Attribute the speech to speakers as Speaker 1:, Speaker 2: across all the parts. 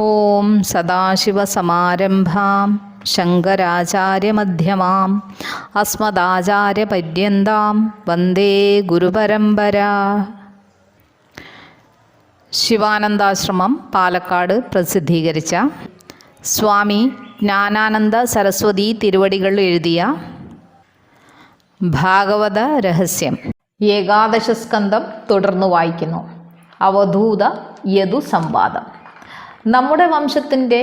Speaker 1: ഓം സദാശിവസമാരംഭാം ശങ്കരാചാര്യമധ്യമാം അസ്മദാചാര്യപര്യന്താം വന്ദേ ഗുരുപരമ്പരാ. ശിവാനന്ദാശ്രമം പാലക്കാട് പ്രസിദ്ധീകരിച്ച സ്വാമി ജ്ഞാനാനന്ദ സരസ്വതി തിരുവടികൾ എഴുതിയ ഭാഗവത രഹസ്യം ഏകാദശ സ്കന്ധം തുടർന്ന് വായിക്കുന്നു. അവധൂത യദു സംവാദം. നമ്മുടെ വംശത്തിൻ്റെ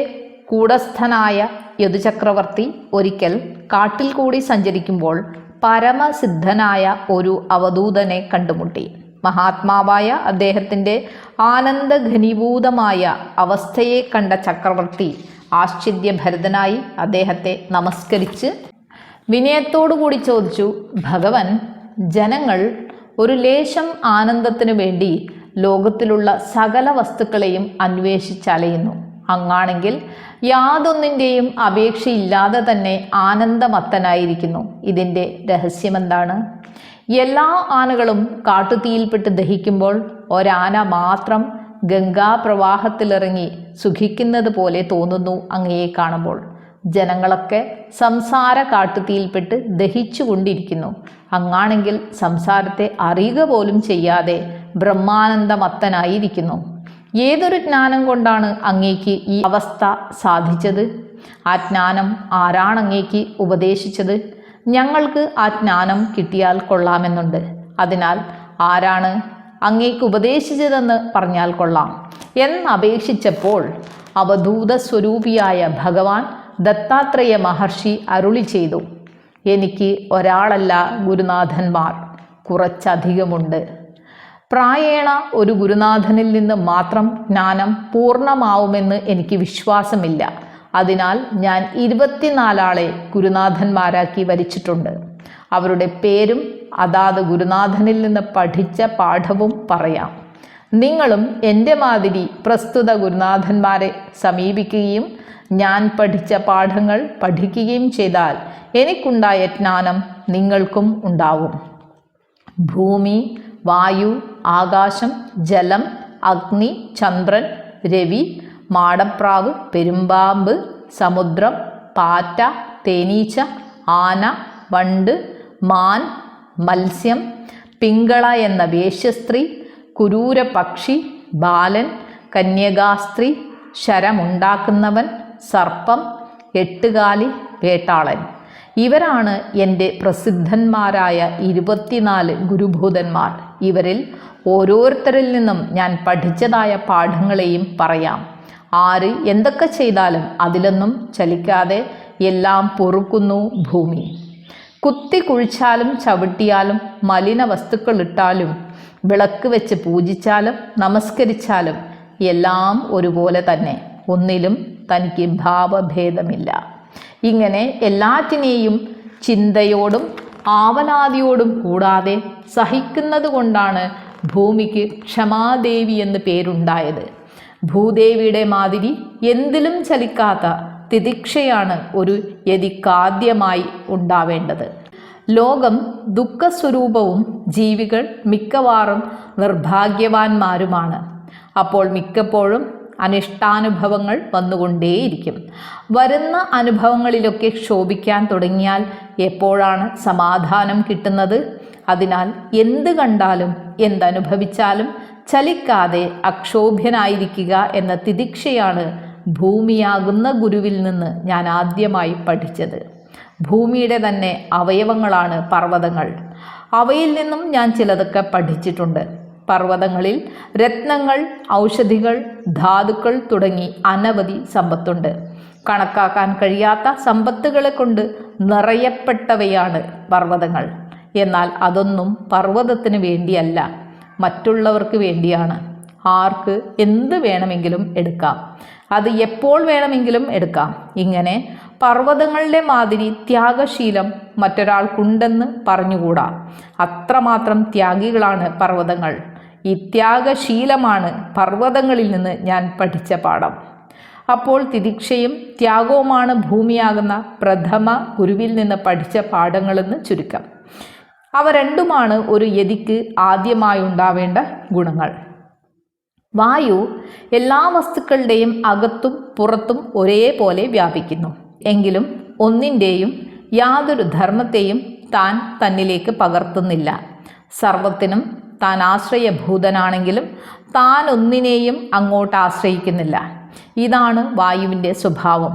Speaker 1: കൂടസ്ഥനായ യദുചക്രവർത്തി ഒരിക്കൽ കാട്ടിൽ കൂടി സഞ്ചരിക്കുമ്പോൾ പരമസിദ്ധനായ ഒരു അവധൂതനെ കണ്ടുമുട്ടി. മഹാത്മാവായ അദ്ദേഹത്തിൻ്റെ ആനന്ദഘനീഭൂതമായ അവസ്ഥയെ കണ്ട ചക്രവർത്തി ആശ്ചര്യഭരിതനായി അദ്ദേഹത്തെ നമസ്കരിച്ച് വിനയത്തോടുകൂടി ചോദിച്ചു, ഭഗവൻ, ജനങ്ങൾ ഒരു ലേശം ആനന്ദത്തിനു വേണ്ടി ലോകത്തിലുള്ള സകല വസ്തുക്കളെയും അന്വേഷിച്ചലയുന്നു. അങ്ങാണെങ്കിൽ യാതൊന്നിൻ്റെയും അപേക്ഷയില്ലാതെ തന്നെ ആനന്ദമത്തനായിരിക്കുന്നു. ഇതിൻ്റെ രഹസ്യമെന്താണ്? എല്ലാ ആനകളും കാട്ടുതീയിൽപ്പെട്ട് ദഹിക്കുമ്പോൾ ഒരാന മാത്രം ഗംഗാപ്രവാഹത്തിലിറങ്ങി സുഖിക്കുന്നത് പോലെ തോന്നുന്നു അങ്ങയെ കാണുമ്പോൾ. ജനങ്ങളൊക്കെ സംസാര കാട്ടുതീയിൽപ്പെട്ട് ദഹിച്ചുകൊണ്ടിരിക്കുന്നു. അങ്ങാണെങ്കിൽ സംസാരത്തെ അറിയുക പോലും ചെയ്യാതെ ബ്രഹ്മാനന്ദമത്തനായിരിക്കുന്നു. ഏതൊരു ജ്ഞാനം കൊണ്ടാണ് അങ്ങേക്ക് ഈ അവസ്ഥ സാധിച്ചത്? ആ ജ്ഞാനം ആരാണ് അങ്ങേക്ക് ഉപദേശിച്ചത്? ഞങ്ങൾക്ക് ആ ജ്ഞാനം കിട്ടിയാൽ കൊള്ളാമെന്നുണ്ട്. അതിനാൽ ആരാണ് അങ്ങേക്ക് ഉപദേശിച്ചതെന്ന് പറഞ്ഞാൽ കൊള്ളാം എന്നപേക്ഷിച്ചപ്പോൾ അവധൂത സ്വരൂപിയായ ഭഗവാൻ ദത്താത്രേയ മഹർഷി അരുളി ചെയ്തു, എനിക്ക് ഒരാളല്ല ഗുരുനാഥന്മാർ, കുറച്ചധികമുണ്ട്. പ്രായേണ ഒരു ഗുരുനാഥനിൽ നിന്ന് മാത്രം ജ്ഞാനം പൂർണ്ണമാവുമെന്ന് എനിക്ക് വിശ്വാസമില്ല. അതിനാൽ ഞാൻ 24 ആളെ ഗുരുനാഥന്മാരാക്കി വരിച്ചിട്ടുണ്ട്. അവരുടെ പേരും അതാത് ഗുരുനാഥനിൽ നിന്ന് പഠിച്ച പാഠവും പറയാം. നിങ്ങളും എൻ്റെ മാതിരി പ്രസ്തുത ഗുരുനാഥന്മാരെ സമീപിക്കുകയും ഞാൻ പഠിച്ച പാഠങ്ങൾ പഠിക്കുകയും ചെയ്താൽ എനിക്കുണ്ടായ ജ്ഞാനം നിങ്ങൾക്കും ഉണ്ടാവും. ഭൂമി, വായു, ആകാശം, ജലം, അഗ്നി, ചന്ദ്രൻ, രവി, മാടപ്രാവ്, പെരുമ്പാമ്പ്, സമുദ്രം, പാറ്റ, തേനീച്ച, ആന, വണ്ട്, മാൻ, മത്സ്യം, പിങ്കള എന്ന വേശ്യസ്ത്രീ, കുരൂര പക്ഷി, ബാലൻ, കന്യകാസ്ത്രീ, ശരമുണ്ടാക്കുന്നവൻ, സർപ്പം, എട്ടുകാലി, വേട്ടാളൻ. ഇവരാണ് എൻ്റെ പ്രസിദ്ധന്മാരായ 24 ഗുരുഭൂതന്മാർ. ഇവരിൽ ഓരോരുത്തരിൽ നിന്നും ഞാൻ പഠിച്ചതായ പാഠങ്ങളെയും പറയാം. ആര് എന്തൊക്കെ ചെയ്താലും അതിലൊന്നും ചലിക്കാതെ എല്ലാം പൊറുക്കുന്നു ഭൂമി. കുത്തി കുഴിച്ചാലും ചവിട്ടിയാലും മലിന വസ്തുക്കളിട്ടാലും വിളക്ക് വെച്ച് പൂജിച്ചാലും നമസ്കരിച്ചാലും എല്ലാം ഒരുപോലെ തന്നെ. ഒന്നിലും തനിക്ക് ഭാവഭേദമില്ല. ഇങ്ങനെ എല്ലാറ്റിനെയും ചിന്തയോടും ആവലാതിയോടും കൂടാതെ സഹിക്കുന്നത് കൊണ്ടാണ് ഭൂമിക്ക് ക്ഷമാദേവി എന്ന് പേരുണ്ടായത്. ഭൂദേവിയുടെ മാതിരി എന്തിലും ചലിക്കാത്ത തിതിക്ഷയാണ് ഒരു യതിക്കാദ്യമായി ഉണ്ടാവേണ്ടത്. ലോകം ദുഃഖസ്വരൂപവും ജീവികൾ മിക്കവാറും നിർഭാഗ്യവാന്മാരുമാണ്. അപ്പോൾ മിക്കപ്പോഴും അനിഷ്ടാനുഭവങ്ങൾ വന്നുകൊണ്ടേയിരിക്കും. വരുന്ന അനുഭവങ്ങളിലൊക്കെ ക്ഷോഭിക്കാൻ തുടങ്ങിയാൽ എപ്പോഴാണ് സമാധാനം കിട്ടുന്നത്? അതിനാൽ എന്ത് കണ്ടാലും എന്തനുഭവിച്ചാലും ചലിക്കാതെ അക്ഷോഭ്യനായിരിക്കുക എന്ന തിതിക്ഷയാണ് ഭൂമിയാകുന്ന ഗുരുവിൽ നിന്ന് ഞാൻ ആദ്യമായി പഠിച്ചത്. ഭൂമിയുടെ തന്നെ അവയവങ്ങളാണ് പർവ്വതങ്ങൾ. അവയിൽ നിന്നും ഞാൻ ചിലതൊക്കെ പഠിച്ചിട്ടുണ്ട്. പർവ്വതങ്ങളിൽ രത്നങ്ങൾ, ഔഷധികൾ, ധാതുക്കൾ തുടങ്ങി അനവധി സമ്പത്തുണ്ട്. കണക്കാക്കാൻ കഴിയാത്ത സമ്പത്തുകളെ കൊണ്ട് നിറയപ്പെട്ടവയാണ് പർവ്വതങ്ങൾ. എന്നാൽ അതൊന്നും പർവ്വതത്തിന് വേണ്ടിയല്ല, മറ്റുള്ളവർക്ക് വേണ്ടിയാണ്. ആർക്ക് എന്ത് വേണമെങ്കിലും എടുക്കാം, അത് എപ്പോൾ വേണമെങ്കിലും എടുക്കാം. ഇങ്ങനെ പർവ്വതങ്ങളുടെ മാതിരി ത്യാഗശീലം മറ്റൊരാൾക്കുണ്ടെന്ന് പറഞ്ഞുകൂടാ. അത്രമാത്രം ത്യാഗികളാണ് പർവ്വതങ്ങൾ. ഈ ത്യാഗശീലമാണ് പർവ്വതങ്ങളിൽ നിന്ന് ഞാൻ പഠിച്ച പാഠം. അപ്പോൾ തിതിക്ഷയും ത്യാഗവുമാണ് ഭൂമിയാകുന്ന പ്രഥമ ഗുരുവിൽ നിന്ന് പഠിച്ച പാഠങ്ങളെന്ന് ചുരുക്കം. അവ രണ്ടുമാണ് ഒരു യതിക്ക് ആദ്യമായുണ്ടാവേണ്ട ഗുണങ്ങൾ. വായു എല്ലാ വസ്തുക്കളുടെയും അകത്തും പുറത്തും ഒരേപോലെ വ്യാപിക്കുന്നു. എങ്കിലും ഒന്നിൻ്റെയും യാതൊരു ധർമ്മത്തെയും താൻ തന്നിലേക്ക് പകർത്തുന്നില്ല. സർവത്തിനും താൻ ആശ്രയഭൂതനാണെങ്കിലും താൻ ഒന്നിനെയും അങ്ങോട്ട് ആശ്രയിക്കുന്നില്ല. ഇതാണ് വായുവിൻ്റെ സ്വഭാവം.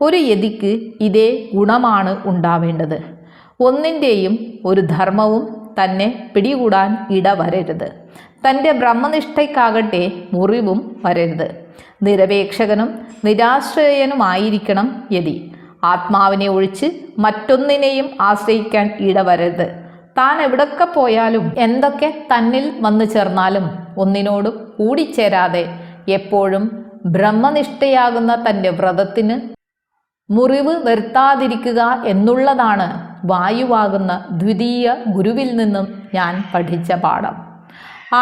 Speaker 1: ഒരു യതിക്ക് ഇതേ ഗുണമാണ് ഉണ്ടാവേണ്ടത്. ഒന്നിൻ്റെയും ഒരു ധർമ്മവും തന്നെ പിടികൂടാൻ ഇടവരരുത്. തൻ്റെ ബ്രഹ്മനിഷ്ഠയ്ക്കാകട്ടെ മുറിവും വരരുത്. നിരപേക്ഷകനും നിരാശ്രയനുമായിരിക്കണം യതി. ആത്മാവിനെ ഒഴിച്ച് മറ്റൊന്നിനെയും ആശ്രയിക്കാൻ ഇടവരരുത്. താൻ എവിടൊക്കെ പോയാലും എന്തൊക്കെ തന്നിൽ വന്നു ചേർന്നാലും ഒന്നിനോടും കൂടിച്ചേരാതെ എപ്പോഴും ബ്രഹ്മനിഷ്ഠയാകുന്ന തൻ്റെ വ്രതത്തിന് മുറിവ് വരുത്താതിരിക്കുക എന്നുള്ളതാണ് വായുവാകുന്ന ദ്വിതീയ ഗുരുവിൽ നിന്നും ഞാൻ പഠിച്ച പാഠം.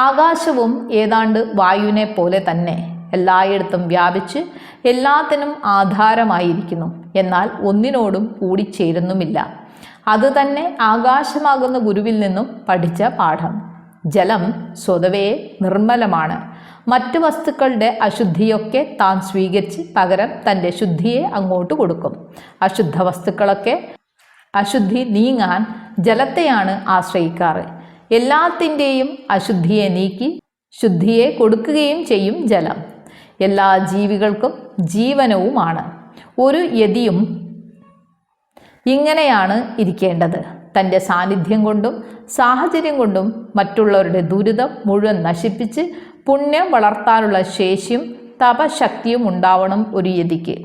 Speaker 1: ആകാശവും ഏതാണ്ട് വായുവിനെ പോലെ തന്നെ എല്ലായിടത്തും വ്യാപിച്ച് എല്ലാത്തിനും ആധാരമായിരിക്കുന്നു. എന്നാൽ ഒന്നിനോടും കൂടിച്ചേരുന്നുമില്ല. അതുതന്നെ ആകാശമാകുന്ന ഗുരുവിൽ നിന്നും പഠിച്ച പാഠം. ജലം സ്വതവേ നിർമ്മലമാണ്. മറ്റു വസ്തുക്കളുടെ അശുദ്ധിയൊക്കെ താൻ സ്വീകരിച്ച് പകരം തൻ്റെ ശുദ്ധിയെ അങ്ങോട്ട് കൊടുക്കും. അശുദ്ധ വസ്തുക്കളൊക്കെ അശുദ്ധി നീങ്ങാൻ ജലത്തെയാണ് ആശ്രയിക്കാറ്. എല്ലാത്തിൻ്റെയും അശുദ്ധിയെ നീക്കി ശുദ്ധിയെ കൊടുക്കുകയും ചെയ്യും ജലം. എല്ലാ ജീവികൾക്കും ജീവനവുമാണ്. ഒരു യതിയും ഇങ്ങനെയാണ് ഇരിക്കേണ്ടത്. തൻ്റെ സാന്നിധ്യം കൊണ്ടും സാഹചര്യം കൊണ്ടും മറ്റുള്ളവരുടെ ദുരിതം മുഴുവൻ നശിപ്പിച്ച് പുണ്യം വളർത്താനുള്ള ശേഷിയും തപശക്തിയും ഉണ്ടാവണം ഒരു യതിക്ക്.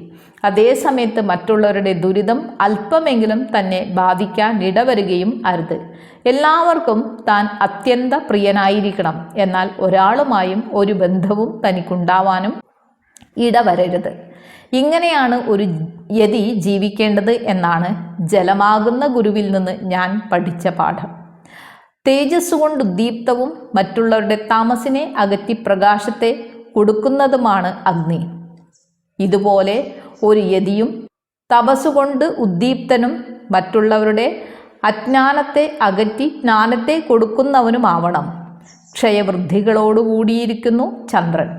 Speaker 1: അതേസമയത്ത് മറ്റുള്ളവരുടെ ദുരിതം അല്പമെങ്കിലും തന്നെ ബാധിക്കാൻ ഇടവരുകയും അരുത്. എല്ലാവർക്കും താൻ അത്യന്ത പ്രിയനായിരിക്കണം. എന്നാൽ ഒരാളുമായും ഒരു ബന്ധവും തനിക്കുണ്ടാവാനും ഇടവരരുത്. ഇങ്ങനെയാണ് ഒരു യതി ജീവിക്കേണ്ടത് എന്നാണ് ജലമാകുന്ന ഗുരുവിൽ നിന്ന് ഞാൻ പഠിച്ച പാഠം. തേജസ് കൊണ്ട് ഉദ്ദീപ്തവും മറ്റുള്ളവരുടെ താമസിനെ അകറ്റി പ്രകാശത്തെ കൊടുക്കുന്നതുമാണ് അഗ്നി. ഇതുപോലെ ഒരു യതിയും തപസ്സുകൊണ്ട് ഉദ്ദീപ്തനും മറ്റുള്ളവരുടെ അജ്ഞാനത്തെ അകറ്റി ജ്ഞാനത്തെ കൊടുക്കുന്നവനുമാവണം. ക്ഷയവൃദ്ധികളോടുകൂടിയിരിക്കുന്നു ചന്ദ്രൻ.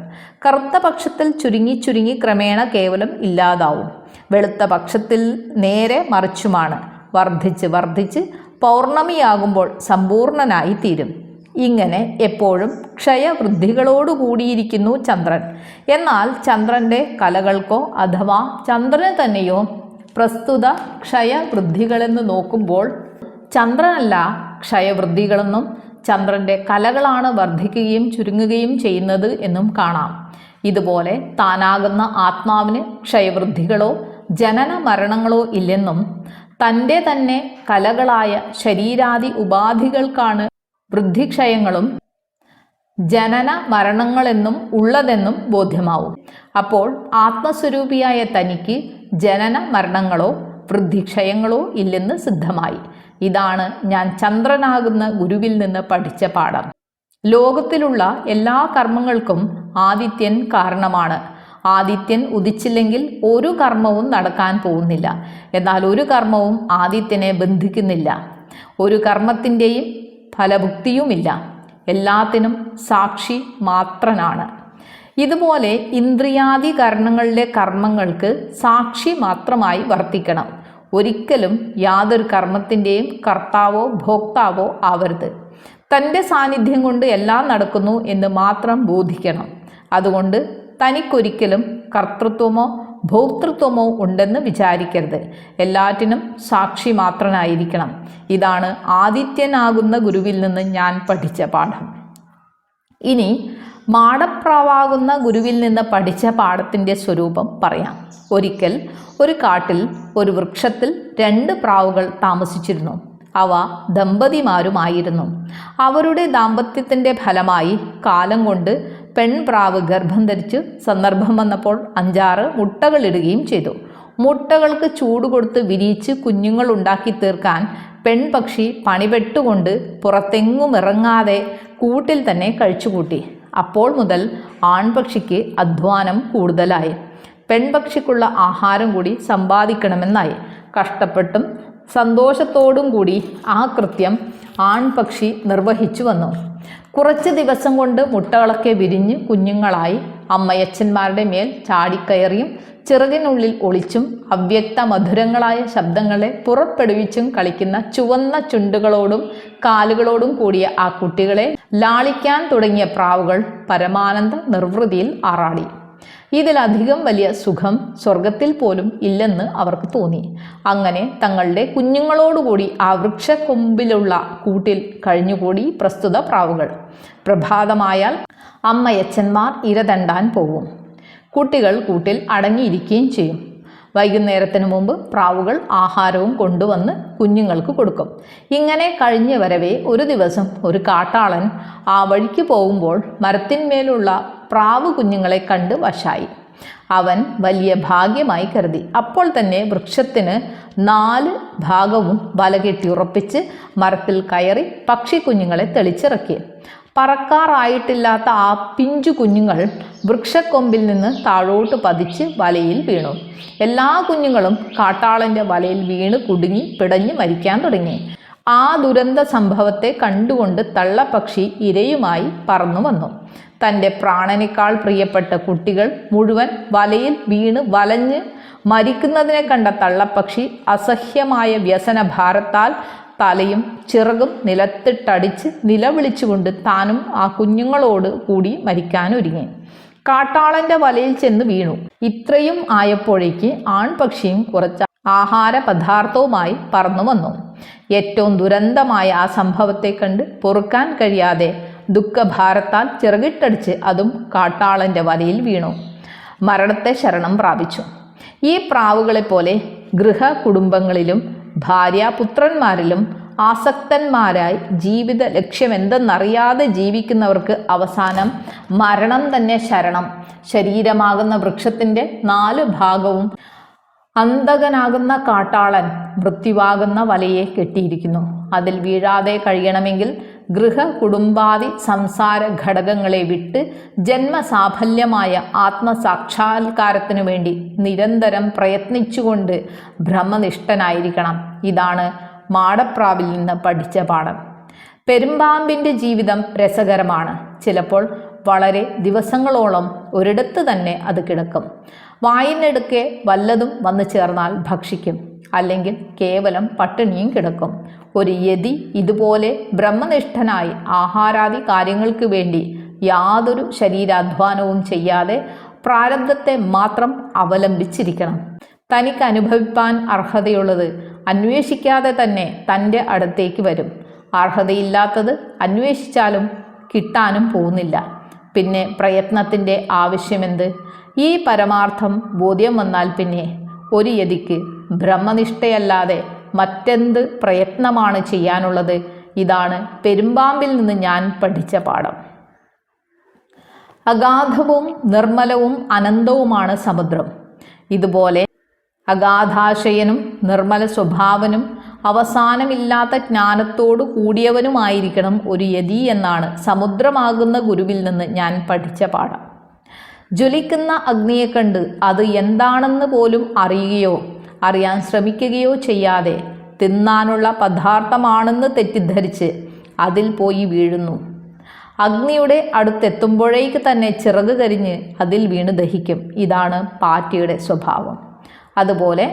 Speaker 1: കറുത്ത പക്ഷത്തിൽ ചുരുങ്ങി ചുരുങ്ങി ക്രമേണ കേവലം ഇല്ലാതാവും. വെളുത്ത പക്ഷത്തിൽ നേരെ മറിച്ചുമാണ്. വർദ്ധിച്ച് വർദ്ധിച്ച് പൗർണമിയാകുമ്പോൾ സമ്പൂർണനായി തീരും. ഇങ്ങനെ എപ്പോഴും ക്ഷയവൃദ്ധികളോടുകൂടിയിരിക്കുന്നു ചന്ദ്രൻ. എന്നാൽ ചന്ദ്രൻ്റെ കലകൾക്കോ അഥവാ ചന്ദ്രന് തന്നെയോ പ്രസ്തുത ക്ഷയവൃദ്ധികളെന്ന് നോക്കുമ്പോൾ ചന്ദ്രനല്ല ക്ഷയവൃദ്ധികളെന്നും ചന്ദ്രൻ്റെ കലകളാണ് വർദ്ധിക്കുകയും ചുരുങ്ങുകയും ചെയ്യുന്നത് എന്നും കാണാം. ഇതുപോലെ താനാകുന്ന ആത്മാവിന് ക്ഷയവൃദ്ധികളോ ജനന മരണങ്ങളോ ഇല്ലെന്നും തൻ്റെ തന്നെ കലകളായ ശരീരാദി ഉപാധികൾക്കാണ് വൃദ്ധിക്ഷയങ്ങളും ജനന മരണങ്ങളെന്നും ഉള്ളതെന്നും ബോധ്യമാവും. അപ്പോൾ ആത്മസ്വരൂപിയായ തനിക്ക് ജനന മരണങ്ങളോ വൃദ്ധിക്ഷയങ്ങളോ ഇല്ലെന്ന് സിദ്ധമായി. ഇതാണ് ഞാൻ ചന്ദ്രനാകുന്ന ഗുരുവിൽ നിന്ന് പഠിച്ച പാഠം. ലോകത്തിലുള്ള എല്ലാ കർമ്മങ്ങൾക്കും ആദിത്യൻ കാരണമാണ്. ആദിത്യൻ ഉദിച്ചില്ലെങ്കിൽ ഒരു കർമ്മവും നടക്കാൻ പോകുന്നില്ല. എന്നാൽ ഒരു കർമ്മവും ആദിത്യനെ ബന്ധിക്കുന്നില്ല. ഒരു കർമ്മത്തിൻ്റെയും ഫലഭുക്തിയുമില്ല. എല്ലാത്തിനും സാക്ഷി മാത്രനാണ്. ഇതുപോലെ ഇന്ദ്രിയാദി കരണങ്ങളിലെ കർമ്മങ്ങൾക്ക് സാക്ഷി മാത്രമായി വർത്തിക്കണം. ഒരിക്കലും യാതൊരു കർമ്മത്തിൻ്റെയും കർത്താവോ ഭോക്താവോ ആവരുത്. തൻ്റെ സാന്നിധ്യം കൊണ്ട് എല്ലാം നടക്കുന്നു എന്ന് മാത്രം ബോധിക്കണം. അതുകൊണ്ട് തനിക്കൊരിക്കലും കർത്തൃത്വമോ ഭോക്തൃത്വമോ ഉണ്ടെന്ന് വിചാരിക്കരുത്. എല്ലാറ്റിനും സാക്ഷി മാത്രനായിരിക്കണം. ഇതാണ് ആദിത്യനാകുന്ന ഗുരുവിൽ നിന്ന് ഞാൻ പഠിച്ച പാഠം. ഇനി മാടപ്രാവാകുന്ന ഗുരുവിൽ നിന്ന് പഠിച്ച പാഠത്തിൻ്റെ സ്വരൂപം പറയാം. ഒരിക്കൽ ഒരു കാട്ടിൽ ഒരു വൃക്ഷത്തിൽ 2 പ്രാവുകൾ താമസിച്ചിരുന്നു. അവ ദമ്പതിമാരുമായിരുന്നു. അവരുടെ ദാമ്പത്യത്തിൻ്റെ ഫലമായി കാലം കൊണ്ട് പെൺപ്രാവ് ഗർഭം ധരിച്ച് സന്ദർഭം വന്നപ്പോൾ 5-6 മുട്ടകളിടുകയും ചെയ്തു. മുട്ടകൾക്ക് ചൂട് കൊടുത്ത് വിരിയിച്ച് കുഞ്ഞുങ്ങൾ ഉണ്ടാക്കി തീർക്കാൻ പെൺപക്ഷി പണിപെട്ടുകൊണ്ട് പുറത്തെങ്ങും ഇറങ്ങാതെ കൂട്ടിൽ തന്നെ കഴിച്ചുകൂട്ടി. അപ്പോൾ മുതൽ ആൺപക്ഷിക്ക് അധ്വാനം കൂടുതലായി. പെൺപക്ഷിക്കുള്ള ആഹാരം കൂടി സമ്പാദിക്കണമെന്നായി. കഷ്ടപ്പെട്ടും സന്തോഷത്തോടും കൂടി ആ കൃത്യം ആൺപക്ഷി നിർവഹിച്ചു വന്നു. കുറച്ച് ദിവസം കൊണ്ട് മുട്ടകളൊക്കെ വിരിഞ്ഞ് കുഞ്ഞുങ്ങളായി അമ്മയച്ചന്മാരുടെ മേൽ ചാടിക്കയറിയും ചിറകിനുള്ളിൽ ഒളിച്ചും അവ്യക്ത മധുരങ്ങളായ ശബ്ദങ്ങളെ പുറപ്പെടുവിച്ചും കളിക്കുന്ന ചുവന്ന ചുണ്ടുകളോടും കാലുകളോടും കൂടിയ ആ കുട്ടികളെ ലാളിക്കാൻ തുടങ്ങിയ പ്രാവുകൾ പരമാനന്ദ നിർവൃതിയിൽ ആറാടി. ഇതിലധികം വലിയ സുഖം സ്വർഗത്തിൽ പോലും ഇല്ലെന്ന് അവർക്ക് തോന്നി. അങ്ങനെ തങ്ങളുടെ കുഞ്ഞുങ്ങളോടുകൂടി ആ വൃക്ഷക്കൊമ്പിലുള്ള കൂട്ടിൽ കഴിഞ്ഞുകൂടി പ്രസ്തുത പ്രാവുകൾ. പ്രഭാതമായാൽ അമ്മയച്ചന്മാർ ഇരതണ്ടാൻ പോകും. കുട്ടികൾ കൂട്ടിൽ അടങ്ങിയിരിക്കുകയും ചെയ്യും. വൈകുന്നേരത്തിന് മുമ്പ് പ്രാവുകൾ ആഹാരവും കൊണ്ടുവന്ന് കുഞ്ഞുങ്ങൾക്ക് കൊടുക്കും. ഇങ്ങനെ കഴിഞ്ഞു വരവേ ഒരു ദിവസം ഒരു കാട്ടാളൻ ആ വഴിക്ക് പോകുമ്പോൾ മരത്തിന്മേലുള്ള പ്രാവ് കുഞ്ഞുങ്ങളെ കണ്ട് വശായി. അവൻ വലിയ ഭാഗ്യമായി കരുതി. അപ്പോൾ തന്നെ വൃക്ഷത്തിന് 4 ഭാഗവും വലകെട്ടി ഉറപ്പിച്ച് മരത്തിൽ കയറി പക്ഷിക്കുഞ്ഞുങ്ങളെ തെളിച്ചിറക്കി. പറക്കാറായിട്ടില്ലാത്ത ആ പിഞ്ചു കുഞ്ഞുങ്ങൾ വൃക്ഷക്കൊമ്പിൽ നിന്ന് താഴോട്ട് പതിച്ച് വലയിൽ വീണു. എല്ലാ കുഞ്ഞുങ്ങളും കാട്ടാളൻ്റെ വലയിൽ വീണ് കുടുങ്ങി പിടഞ്ഞ് മരിക്കാൻ തുടങ്ങി. ആ ദുരന്ത സംഭവത്തെ കണ്ടുകൊണ്ട് തള്ളപ്പക്ഷി ഇരയുമായി പറന്നു വന്നു. തൻ്റെ പ്രാണനേക്കാൾ പ്രിയപ്പെട്ട കുട്ടികൾ മുഴുവൻ വലയിൽ വീണ് വലഞ്ഞ് മരിക്കുന്നതിനെ കണ്ട തള്ളപ്പക്ഷി അസഹ്യമായ വ്യസനഭാരത്താൽ തലയും ചിറകും നിലത്തിട്ടടിച്ച് നിലവിളിച്ചുകൊണ്ട് താനും ആ കുഞ്ഞുങ്ങളോട് കൂടി മരിക്കാനൊരുങ്ങി. കാട്ടാളൻ്റെ വലയിൽ ചെന്ന് വീണു. ഇത്രയും ആയപ്പോഴേക്ക് ആൺപക്ഷിയും കുറച്ച് ആഹാര പദാർത്ഥവുമായി പറന്നു വന്നു. ഏറ്റവും ദുരന്തമായ ആ സംഭവത്തെ കണ്ട് പൊറുക്കാൻ കഴിയാതെ ദുഃഖഭാരത്താൽ ചിറകിട്ടടിച്ച് അതും കാട്ടാളൻ്റെ വലയിൽ വീണു മരണത്തെ ശരണം പ്രാപിച്ചു. ഈ പ്രാവുകളെപ്പോലെ ഗൃഹ കുടുംബങ്ങളിലും ഭാര്യാപുത്രന്മാരിലും ആസക്തന്മാരായി ജീവിത ലക്ഷ്യമെന്തെന്നറിയാതെ ജീവിക്കുന്നവർക്ക് അവസാനം മരണം തന്നെ ശരണം. ശരീരമാകുന്ന വൃക്ഷത്തിൻ്റെ 4 ഭാഗവും അന്തകനാകുന്ന കാട്ടാളൻ മൃത്യുവാകുന്ന വലയെ കെട്ടിയിരിക്കുന്നു. അതിൽ വീഴാതെ കഴിയണമെങ്കിൽ ഗൃഹ കുടുംബാദി സംസാര ഘടകങ്ങളെ വിട്ട് ജന്മസാഫല്യമായ ആത്മസാക്ഷാത്കാരത്തിനു വേണ്ടി നിരന്തരം പ്രയത്നിച്ചുകൊണ്ട് ബ്രഹ്മനിഷ്ഠനായിരിക്കണം. ഇതാണ് മാടപ്രാവിൽ നിന്ന് പഠിച്ച പാഠം. പെരുമ്പാമ്പിൻ്റെ ജീവിതം രസകരമാണ്. ചിലപ്പോൾ വളരെ ദിവസങ്ങളോളം ഒരിടത്ത് തന്നെ അത് കിടക്കും. വായിനെടുക്കെ വല്ലതും വന്നു ചേർന്നാൽ ഭക്ഷിക്കും, അല്ലെങ്കിൽ കേവലം പട്ടിണിയും കിടക്കും. ഒരു യതി ഇതുപോലെ ബ്രഹ്മനിഷ്ഠനായി ആഹാരാദി കാര്യങ്ങൾക്ക് വേണ്ടി യാതൊരു ശരീരാധ്വാനവും ചെയ്യാതെ പ്രാരബ്ധത്തെ മാത്രം അവലംബിച്ചിരിക്കണം. തനിക്ക് അനുഭവിപ്പാൻ അർഹതയുള്ളത് അന്വേഷിക്കാതെ തന്നെ തൻ്റെ അടുത്തേക്ക് വരും. അർഹതയില്ലാത്തത് അന്വേഷിച്ചാലും കിട്ടാനും പോകുന്നില്ല. പിന്നെ പ്രയത്നത്തിൻ്റെ ആവശ്യമെന്ത്? ഈ പരമാർത്ഥം ബോധ്യം വന്നാൽ പിന്നെ ഒരു യതിക്ക് ബ്രഹ്മനിഷ്ഠയല്ലാതെ മറ്റെന്ത് പ്രയത്നമാണ് ചെയ്യാനുള്ളത്? ഇതാണ് പെരുമ്പാമ്പിൽ നിന്ന് ഞാൻ പഠിച്ച പാഠം. അഗാധവും നിർമ്മലവും അനന്തവുമാണ് സമുദ്രം. ഇതുപോലെ അഗാധാശയനും നിർമ്മല സ്വഭാവനും അവസാനമില്ലാത്ത ജ്ഞാനത്തോടു കൂടിയവനുമായിരിക്കണം ഒരു യതി എന്നാണ് സമുദ്രമാകുന്ന ഗുരുവിൽ നിന്ന് ഞാൻ പഠിച്ച പാഠം. ജ്വലിക്കുന്ന അഗ്നിയെ കണ്ട് അത് എന്താണെന്ന് പോലും അറിയുകയോ അറിയാൻ ശ്രമിക്കുകയോ ചെയ്യാതെ തിന്നാനുള്ള പദാർത്ഥമാണെന്ന് തെറ്റിദ്ധരിച്ച് അതിൽ പോയി വീഴുന്നു. അഗ്നിയുടെ അടുത്തെത്തുമ്പോഴേക്ക് തന്നെ ചിറക് കരിഞ്ഞ് അതിൽ വീണ് ദഹിക്കും. ഇതാണ് പാറ്റയുടെ സ്വഭാവം. അതുപോലെ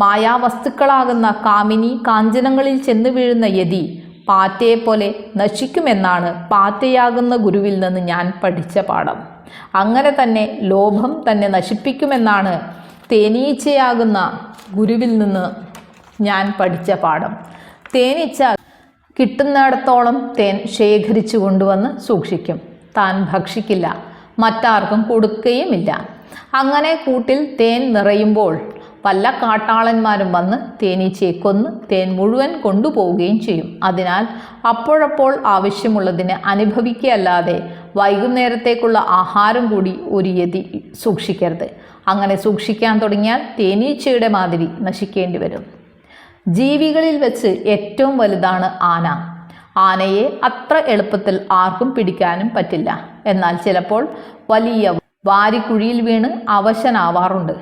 Speaker 1: മായാവസ്തുക്കളാകുന്ന കാമിനി കാഞ്ചനങ്ങളിൽ ചെന്ന് വീഴുന്ന യതി പാറ്റയെപ്പോലെ നശിക്കുമെന്നാണ് പാറ്റയാകുന്ന ഗുരുവിൽ നിന്ന് ഞാൻ പഠിച്ച പാഠം. അങ്ങനെ തന്നെ ലോഭം തന്നെ നശിപ്പിക്കുമെന്നാണ് തേനീച്ചയാകുന്ന ഗുരുവിൽ നിന്ന് ഞാൻ പഠിച്ച പാഠം. തേനീച്ച കിട്ടുന്നിടത്തോളം തേൻ ശേഖരിച്ചു കൊണ്ടുവന്ന് സൂക്ഷിക്കും. താൻ ഭക്ഷിക്കില്ല, മറ്റാർക്കും കൊടുക്കുകയുമില്ല. അങ്ങനെ കൂട്ടിൽ തേൻ നിറയുമ്പോൾ പല കാട്ടാളന്മാരും വന്ന് തേനീച്ചയെ കൊന്ന് തേൻ മുഴുവൻ കൊണ്ടുപോവുകയും ചെയ്യും. അതിനാൽ അപ്പോഴപ്പോൾ ആവശ്യമുള്ളതിന് അനുഭവിക്കുകയല്ലാതെ വൈകുന്നേരത്തേക്കുള്ള ആഹാരം കൂടി ഒരു യതി സൂക്ഷിക്കരുത്. അങ്ങനെ സൂക്ഷിക്കാൻ തുടങ്ങിയാൽ തേനീച്ചയുടെ മാതിരി നശിക്കേണ്ടി വരും. ജീവികളിൽ വെച്ച് ഏറ്റവും വലുതാണ് ആന. ആനയെ അത്ര എളുപ്പത്തിൽ ആർക്കും പിടിക്കാനും പറ്റില്ല. എന്നാൽ ചിലപ്പോൾ വലിയ വാരിക്കുഴിയിൽ വീണ് അവശനാവാറുണ്ട്.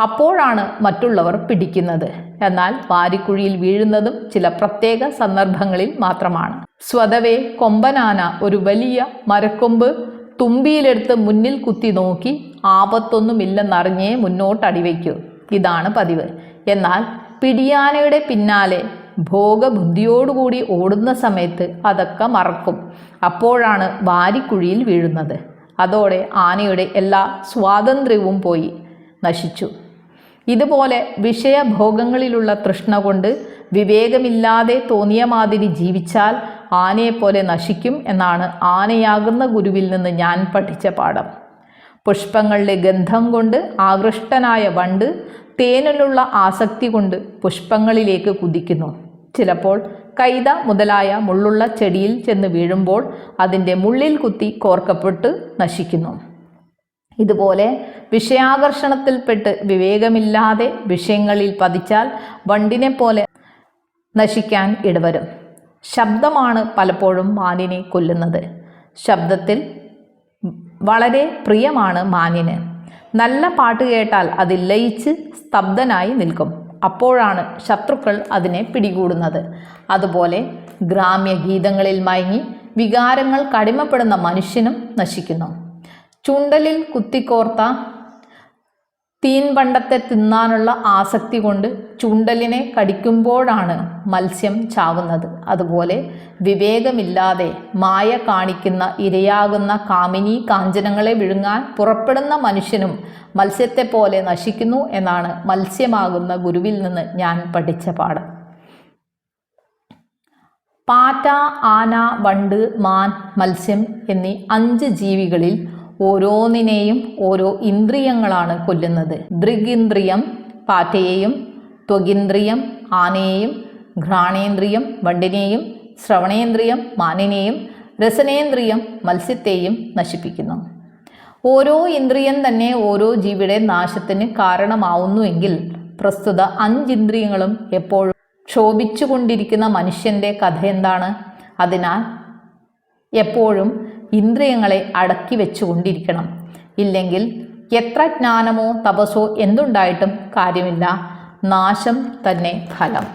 Speaker 1: അപ്പോഴാണ് മറ്റുള്ളവർ പിടിക്കുന്നത്. എന്നാൽ വാരിക്കുഴിയിൽ വീഴുന്നതും ചില പ്രത്യേക സന്ദർഭങ്ങളിൽ മാത്രമാണ്. സ്വതവേ കൊമ്പനാന ഒരു വലിയ മരക്കൊമ്പ് തുമ്പിയിലെടുത്ത് മുന്നിൽ കുത്തി നോക്കി ആപത്തൊന്നുമില്ലെന്നറിഞ്ഞേ മുന്നോട്ടടിവയ്ക്കൂ. ഇതാണ് പതിവ്. എന്നാൽ പിടിയാനയുടെ പിന്നാലെ ഭോഗബുദ്ധിയോടുകൂടി ഓടുന്ന സമയത്ത് അതൊക്കെ മറക്കും. അപ്പോഴാണ് വാരിക്കുഴിയിൽ വീഴുന്നത്. അതോടെ ആനയുടെ എല്ലാ സ്വാതന്ത്ര്യവും പോയി, നശിച്ചു. ഇതുപോലെ വിഷയഭോഗങ്ങളിലുള്ള തൃഷ്ണ കൊണ്ട് വിവേകമില്ലാതെ തോന്നിയ മാതിരി ജീവിച്ചാൽ ആനയെപ്പോലെ നശിക്കും എന്നാണ് ആനയാകുന്ന ഗുരുവിൽ നിന്ന് ഞാൻ പഠിച്ച പാഠം. പുഷ്പങ്ങളുടെ ഗന്ധം കൊണ്ട് ആകൃഷ്ടനായ വണ്ട് തേനിലുള്ള ആസക്തി കൊണ്ട് പുഷ്പങ്ങളിലേക്ക് കുതിക്കുന്നു. ചിലപ്പോൾ കൈത മുതലായ മുള്ളുള്ള ചെടിയിൽ ചെന്ന് വീഴുമ്പോൾ അതിൻ്റെ മുള്ളിൽ കുത്തി കോർക്കപ്പെട്ട് നശിക്കുന്നു. ഇതുപോലെ വിഷയാകർഷണത്തിൽപ്പെട്ട് വിവേകമില്ലാതെ വിഷയങ്ങളിൽ പതിച്ചാൽ വണ്ടിനെ പോലെ നശിക്കാൻ ഇടവരും. ശബ്ദമാണ് പലപ്പോഴും മാനിനെ കൊല്ലുന്നത്. ശബ്ദത്തിൽ വളരെ പ്രിയമാണ് മാനിന്. നല്ല പാട്ട് കേട്ടാൽ അതിൽ ലയിച്ച് സ്തബ്ധനായി നിൽക്കും. അപ്പോഴാണ് ശത്രുക്കൾ അതിനെ പിടികൂടുന്നത്. അതുപോലെ ഗ്രാമ്യഗീതങ്ങളിൽ മയങ്ങി വികാരങ്ങൾ കടിമപ്പെടുന്ന മനുഷ്യനും നശിക്കുന്നു. ചുണ്ടലിൽ കുത്തിക്കോർത്ത തീൻപണ്ടത്തെ തിന്നാനുള്ള ആസക്തി കൊണ്ട് ചുണ്ടലിനെ കടിക്കുമ്പോഴാണ് മത്സ്യം ചാവുന്നത്. അതുപോലെ വിവേകമില്ലാതെ മായ കാണിക്കുന്ന ഇരയാകുന്ന കാമിനി കാഞ്ചനങ്ങളെ വിഴുങ്ങാൻ പുറപ്പെടുന്ന മനുഷ്യനും മത്സ്യത്തെ പോലെ നശിക്കുന്നു എന്നാണ് മത്സ്യമാകുന്ന ഗുരുവിൽ നിന്ന് ഞാൻ പഠിച്ച പാഠം. പാറ്റ, ആന, വണ്ട്, മാൻ, മത്സ്യം എന്നീ 5 ജീവികളിൽ ഓരോന്നിനെയും ഓരോ ഇന്ദ്രിയങ്ങളാണ് കൊല്ലുന്നത്. ദൃഗിന്ദ്രിയം പാറ്റയെയും, ത്വഗിന്ദ്രിയം ആനയെയും, ഘ്രാണേന്ദ്രിയം വണ്ടിനെയും, ശ്രവണേന്ദ്രിയം മാനിനെയും, രസനേന്ദ്രിയം മത്സ്യത്തെയും നശിപ്പിക്കുന്നു. ഓരോ ഇന്ദ്രിയം തന്നെ ഓരോ ജീവിയുടെ നാശത്തിന് കാരണമാവുന്നുവെങ്കിൽ പ്രസ്തുത 5 ഇന്ദ്രിയങ്ങളും എപ്പോഴും ക്ഷോഭിച്ചുകൊണ്ടിരിക്കുന്ന മനുഷ്യൻ്റെ കഥ എന്താണ്? അതിനാൽ എപ്പോഴും ഇന്ദ്രിയങ്ങളെ അടക്കി വെച്ചുകൊണ്ടിരിക്കണം. ഇല്ലെങ്കിൽ എത്ര ജ്ഞാനമോ തപസ്സോ എന്തുണ്ടായിട്ടും കാര്യമില്ല, നാശം തന്നെ ഫലം.